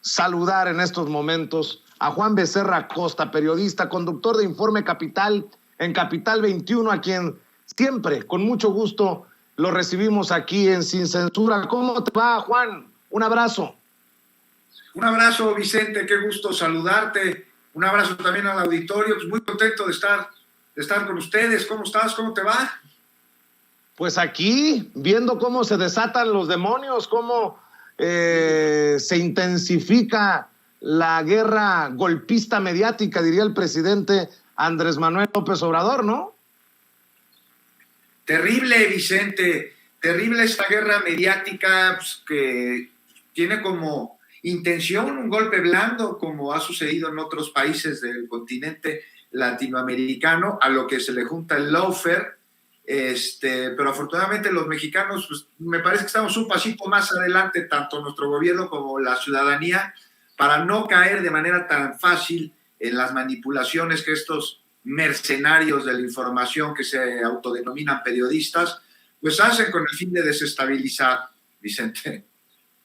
saludar en estos momentos a Juan Becerra Costa, periodista, conductor de Informe Capital en Capital 21, a quien siempre, con mucho gusto, lo recibimos aquí en Sin Censura. ¿Cómo te va, Juan? Un abrazo. Un abrazo, Vicente, qué gusto saludarte. Un abrazo también al auditorio, pues muy contento de estar con ustedes. ¿Cómo estás? ¿Cómo te va? Pues aquí, viendo cómo se desatan los demonios, cómo se intensifica la guerra golpista mediática, diría el presidente Andrés Manuel López Obrador, ¿no? Terrible, Vicente, terrible esta guerra mediática, pues, que tiene como intención un golpe blando, como ha sucedido en otros países del continente latinoamericano, a lo que se le junta el lawfare. Pero afortunadamente los mexicanos, pues, me parece que estamos un pasito más adelante, tanto nuestro gobierno como la ciudadanía, para no caer de manera tan fácil en las manipulaciones que estos mercenarios de la información que se autodenominan periodistas, pues hacen con el fin de desestabilizar, Vicente.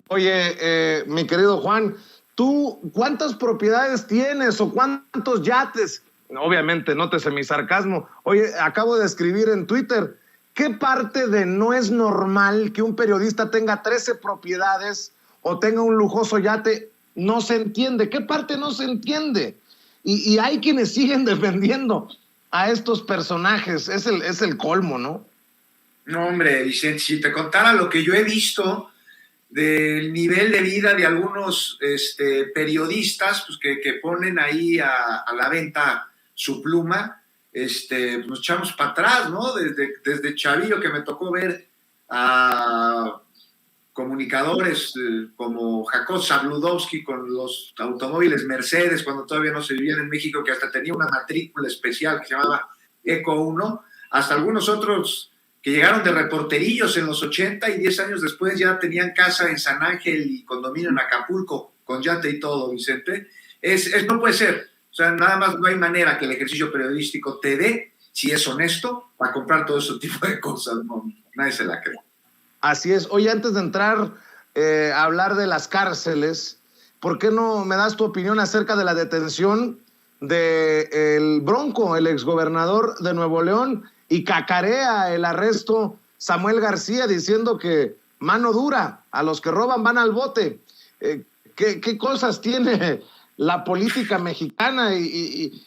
Oye, mi querido Juan, ¿tú cuántas propiedades tienes o cuántos yates? Obviamente, nótese mi sarcasmo. Oye, acabo de escribir en Twitter, ¿qué parte de no es normal que un periodista tenga 13 propiedades o tenga un lujoso yate? No se entiende. ¿Qué parte no se entiende? Y hay quienes siguen defendiendo a estos personajes. Es el colmo, ¿no? No, hombre, Vicente, si te contara lo que yo he visto del nivel de vida de algunos periodistas, pues que ponen ahí a la venta su pluma, nos echamos para atrás, ¿no? Desde chavillo, que me tocó ver a comunicadores como Jacob Zabludovsky con los automóviles Mercedes, cuando todavía no se vivían en México, que hasta tenía una matrícula especial que se llamaba Eco 1, hasta algunos otros que llegaron de reporterillos en los 80 y 10 años después ya tenían casa en San Ángel y condominio en Acapulco, con yate y todo, Vicente. No puede ser. O sea, nada más no hay manera que el ejercicio periodístico te dé, si es honesto, para comprar todo ese tipo de cosas. No, nadie se la cree. Así es. Oye, antes de entrar a hablar de las cárceles, ¿por qué no me das tu opinión acerca de la detención del Bronco, el exgobernador de Nuevo León, y cacarea el arresto Samuel García diciendo que mano dura, a los que roban van al bote? ¿Qué cosas tiene la política mexicana y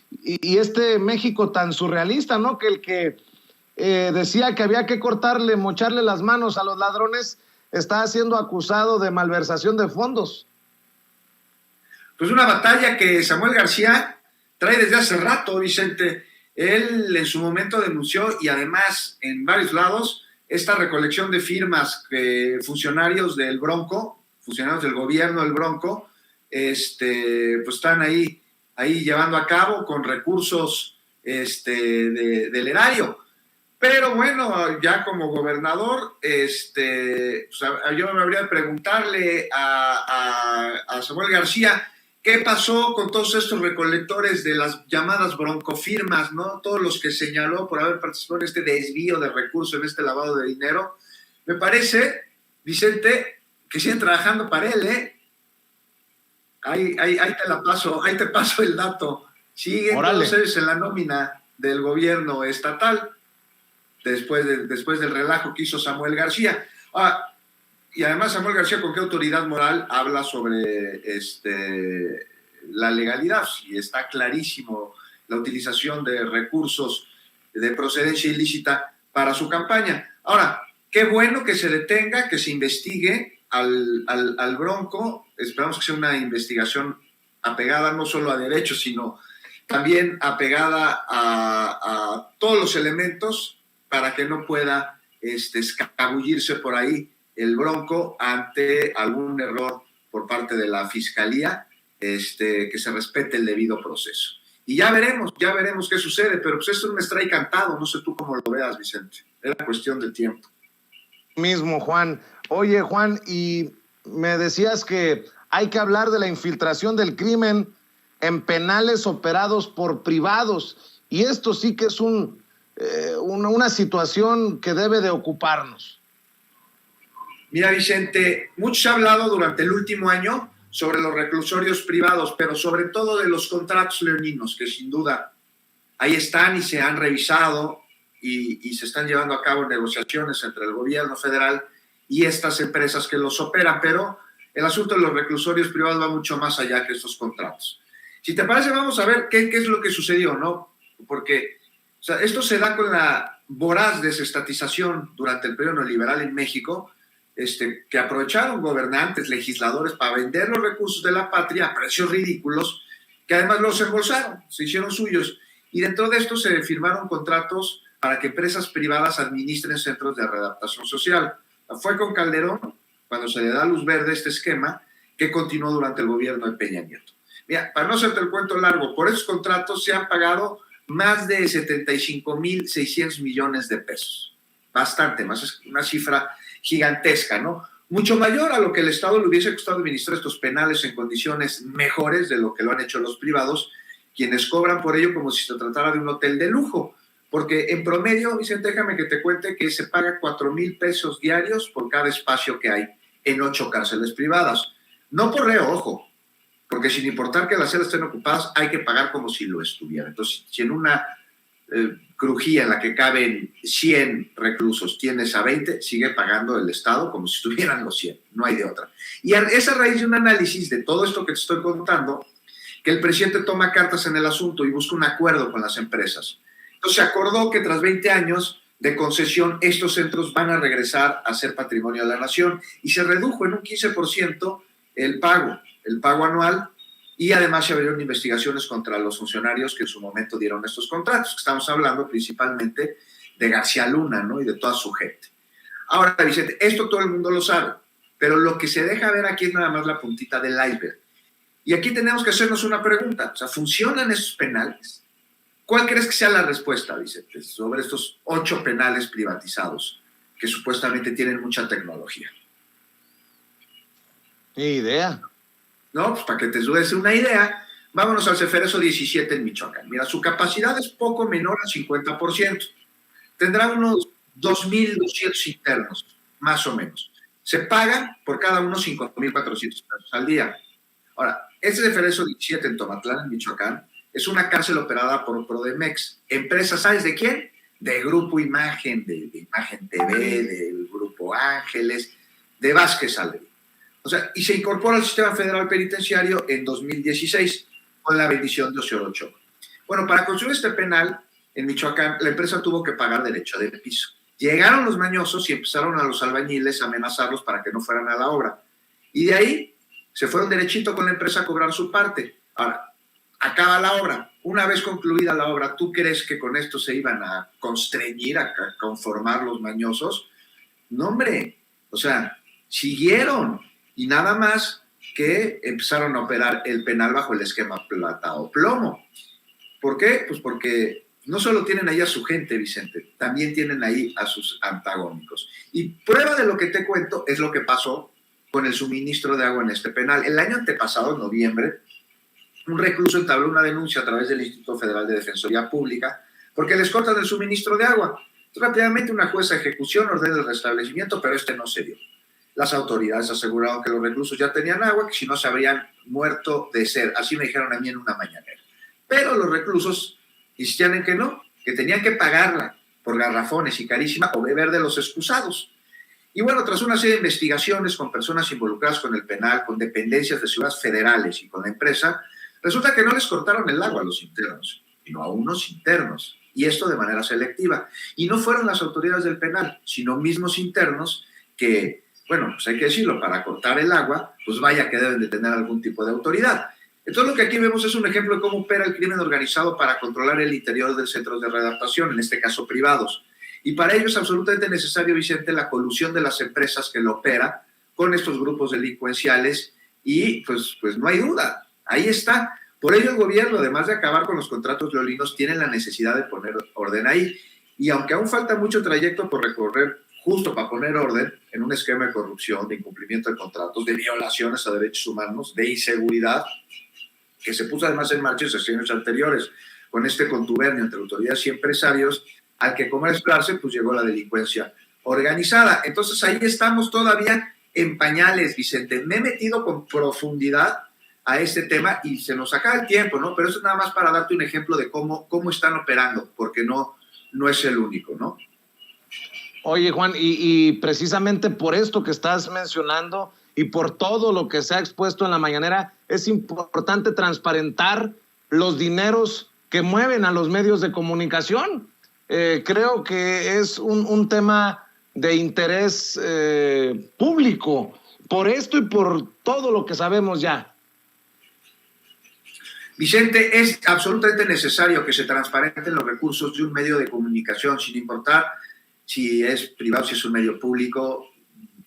este México tan surrealista, ¿no? Que el que decía que había que mocharle las manos a los ladrones, está siendo acusado de malversación de fondos. Pues una batalla que Samuel García trae desde hace rato, Vicente. Él en su momento denunció, y además en varios lados, esta recolección de firmas que funcionarios del Bronco, funcionarios del gobierno del Bronco, pues están ahí llevando a cabo con recursos del erario. Pero bueno, ya como gobernador, yo me habría de preguntarle a Samuel García qué pasó con todos estos recolectores de las llamadas broncofirmas, ¿no? Todos los que señaló por haber participado en este desvío de recursos, en este lavado de dinero. Me parece, Vicente, que siguen trabajando para él, ¿eh? Ahí te paso el dato. Siguen todos ellos en la nómina del gobierno estatal, después del relajo que hizo Samuel García. Y además Samuel García, ¿con qué autoridad moral habla sobre la legalidad? Y está clarísimo la utilización de recursos de procedencia ilícita para su campaña. Ahora, qué bueno que se detenga, que se investigue al Bronco. Esperamos que sea una investigación apegada no solo a derechos, sino también apegada a todos los elementos para que no pueda escabullirse por ahí el Bronco ante algún error por parte de la Fiscalía, que se respete el debido proceso. Y ya veremos qué sucede, pero pues esto es un strike cantado, no sé tú cómo lo veas, Vicente. Era cuestión de tiempo. Mismo, Juan. Oye, Juan, y me decías que hay que hablar de la infiltración del crimen en penales operados por privados, y esto sí que es una situación que debe de ocuparnos. Mira, Vicente, mucho se ha hablado durante el último año sobre los reclusorios privados, pero sobre todo de los contratos leoninos, que sin duda ahí están y se han revisado y se están llevando a cabo negociaciones entre el gobierno federal y estas empresas que los operan, pero el asunto de los reclusorios privados va mucho más allá que estos contratos. Si te parece, vamos a ver qué es lo que sucedió, ¿no? Porque o sea, esto se da con la voraz desestatización durante el periodo neoliberal en México, que aprovecharon gobernantes, legisladores para vender los recursos de la patria a precios ridículos, que además los embolsaron, se hicieron suyos. Y dentro de esto se firmaron contratos para que empresas privadas administren centros de readaptación social. Fue con Calderón, cuando se le da luz verde a este esquema, que continuó durante el gobierno de Peña Nieto. Mira, para no hacerte el cuento largo, por esos contratos se han pagado más de 75,600 millones de pesos. Bastante más, es una cifra gigantesca, ¿no? Mucho mayor a lo que el Estado le hubiese costado administrar estos penales en condiciones mejores de lo que lo han hecho los privados, quienes cobran por ello como si se tratara de un hotel de lujo. Porque en promedio, Vicente, déjame que te cuente que se paga 4,000 pesos diarios por cada espacio que hay en 8 cárceles privadas. No por reo, ojo, porque sin importar que las celdas estén ocupadas, hay que pagar como si lo estuviera. Entonces, si en una crujía en la que caben 100 reclusos tienes a 20, sigue pagando el Estado como si estuvieran los 100, no hay de otra. Y es a raíz de un análisis de todo esto que te estoy contando, que el presidente toma cartas en el asunto y busca un acuerdo con las empresas. Entonces se acordó que tras 20 años de concesión, estos centros van a regresar a ser patrimonio de la nación y se redujo en un 15% el pago anual, y además se abrieron investigaciones contra los funcionarios que en su momento dieron estos contratos. Estamos hablando principalmente de García Luna, ¿no? Y de toda su gente. Ahora, Vicente, esto todo el mundo lo sabe, pero lo que se deja ver aquí es nada más la puntita del iceberg. Y aquí tenemos que hacernos una pregunta, o sea, ¿funcionan esos penales? ¿Cuál crees que sea la respuesta, Vicente, sobre estos 8 penales privatizados que supuestamente tienen mucha tecnología? Ni idea. No, pues para que te des una idea, vámonos al Ceferezo 17 en Michoacán. Mira, su capacidad es poco menor al 50%. Tendrá unos 2,200 internos, más o menos. Se pagan por cada uno 5,400 pesos al día. Ahora, este Ceferezo 17 en Tomatlán, en Michoacán, es una cárcel operada por Prodemex. Empresa, ¿sabes de quién? De Grupo Imagen, de Imagen TV, del Grupo Ángeles, de Vázquez Aldri. O sea, y se incorpora al sistema federal penitenciario en 2016 con la bendición de Oseo Ochoa. Bueno, para construir este penal en Michoacán, la empresa tuvo que pagar derecho de piso. Llegaron los mañosos y empezaron a los albañiles a amenazarlos para que no fueran a la obra. Y de ahí se fueron derechito con la empresa a cobrar su parte. Ahora, acaba la obra. Una vez concluida la obra, ¿tú crees que con esto se iban a constreñir, a conformar los mañosos? No, hombre. O sea, siguieron. Y nada más que empezaron a operar el penal bajo el esquema plata o plomo. ¿Por qué? Pues porque no solo tienen ahí a su gente, Vicente, también tienen ahí a sus antagónicos. Y prueba de lo que te cuento es lo que pasó con el suministro de agua en este penal. El año antepasado, en noviembre, un recluso entabló una denuncia a través del Instituto Federal de Defensoría Pública porque les cortan el suministro de agua. Entonces, rápidamente una jueza de ejecución ordena el restablecimiento, pero no se dio. Las autoridades aseguraron que los reclusos ya tenían agua, que si no se habrían muerto de sed. Así me dijeron a mí en una mañanera. Pero los reclusos insistían en que no, que tenían que pagarla por garrafones y carísima o beber de los excusados. Y bueno, tras una serie de investigaciones con personas involucradas con el penal, con dependencias de ciudades federales y con la empresa, resulta que no les cortaron el agua a los internos, sino a unos internos. Y esto de manera selectiva. Y no fueron las autoridades del penal, sino mismos internos que, bueno, pues hay que decirlo, para cortar el agua, pues vaya que deben de tener algún tipo de autoridad. Entonces lo que aquí vemos es un ejemplo de cómo opera el crimen organizado para controlar el interior de centros de readaptación, en este caso privados. Y para ello es absolutamente necesario, Vicente, la colusión de las empresas que lo operan con estos grupos delincuenciales y pues no hay duda, ahí está. Por ello el gobierno, además de acabar con los contratos leoninos, tiene la necesidad de poner orden ahí. Y aunque aún falta mucho trayecto por recorrer justo para poner orden en un esquema de corrupción, de incumplimiento de contratos, de violaciones a derechos humanos, de inseguridad, que se puso además en marcha en sesiones anteriores, con este contubernio entre autoridades y empresarios, al que, como era esperarse, pues llegó la delincuencia organizada. Entonces ahí estamos todavía en pañales, Vicente. Me he metido con profundidad a este tema y se nos acaba el tiempo, ¿no? Pero eso es nada más para darte un ejemplo de cómo están operando, porque no es el único, ¿no? Oye, Juan, y precisamente por esto que estás mencionando y por todo lo que se ha expuesto en la mañanera, es importante transparentar los dineros que mueven a los medios de comunicación. Creo que es un tema de interés público, por esto y por todo lo que sabemos ya. Vicente, es absolutamente necesario que se transparenten los recursos de un medio de comunicación, sin importar si es privado, si es un medio público,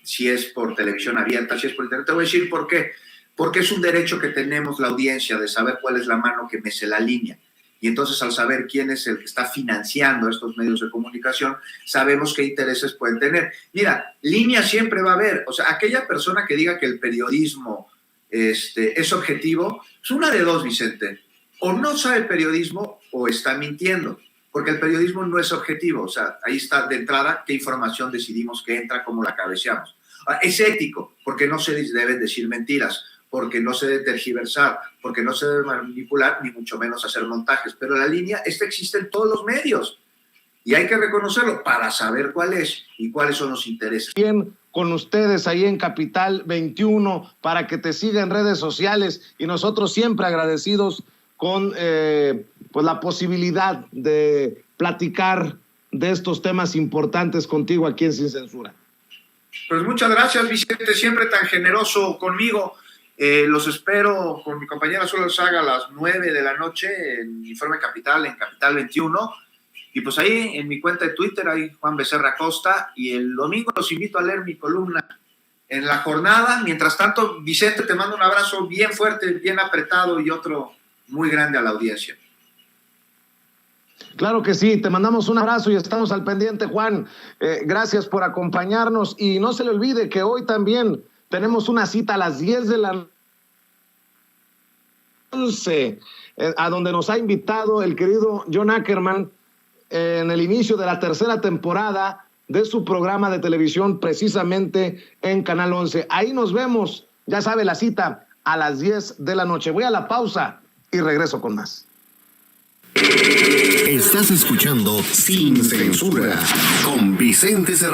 si es por televisión abierta, si es por internet. Te voy a decir por qué. Porque es un derecho que tenemos la audiencia de saber cuál es la mano que mece la línea. Y entonces, al saber quién es el que está financiando estos medios de comunicación, sabemos qué intereses pueden tener. Mira, línea siempre va a haber. O sea, aquella persona que diga que el periodismo es objetivo, es una de dos, Vicente. O no sabe periodismo o está mintiendo, porque el periodismo no es objetivo. O sea, ahí está de entrada qué información decidimos que entra, cómo la cabeceamos. Es ético, porque no se deben decir mentiras, porque no se debe tergiversar, porque no se debe manipular, ni mucho menos hacer montajes. Pero la línea, existe en todos los medios. Y hay que reconocerlo para saber cuál es y cuáles son los intereses. Bien, con ustedes ahí en Capital 21 para que te siga en redes sociales y nosotros siempre agradecidos con pues la posibilidad de platicar de estos temas importantes contigo aquí en Sin Censura. Pues muchas gracias, Vicente, siempre tan generoso conmigo. Los espero con mi compañera Azul Alzaga a las 9 de la noche en Informe Capital, en Capital 21. Y pues ahí en mi cuenta de Twitter hay Juan Becerra Costa, y el domingo los invito a leer mi columna en La Jornada. Mientras tanto, Vicente, te mando un abrazo bien fuerte, bien apretado y otro muy grande a la audiencia. Claro que sí, te mandamos un abrazo y estamos al pendiente, Juan. Gracias por acompañarnos y no se le olvide que hoy también tenemos una cita a las 10 de la 11, a donde nos ha invitado el querido John Ackerman en el inicio de la tercera temporada de su programa de televisión, precisamente en Canal 11. Ahí nos vemos, ya sabe, la cita a las 10 de la noche. Voy a la pausa y regreso con más. Estás escuchando Sin Censura con Vicente Serrano.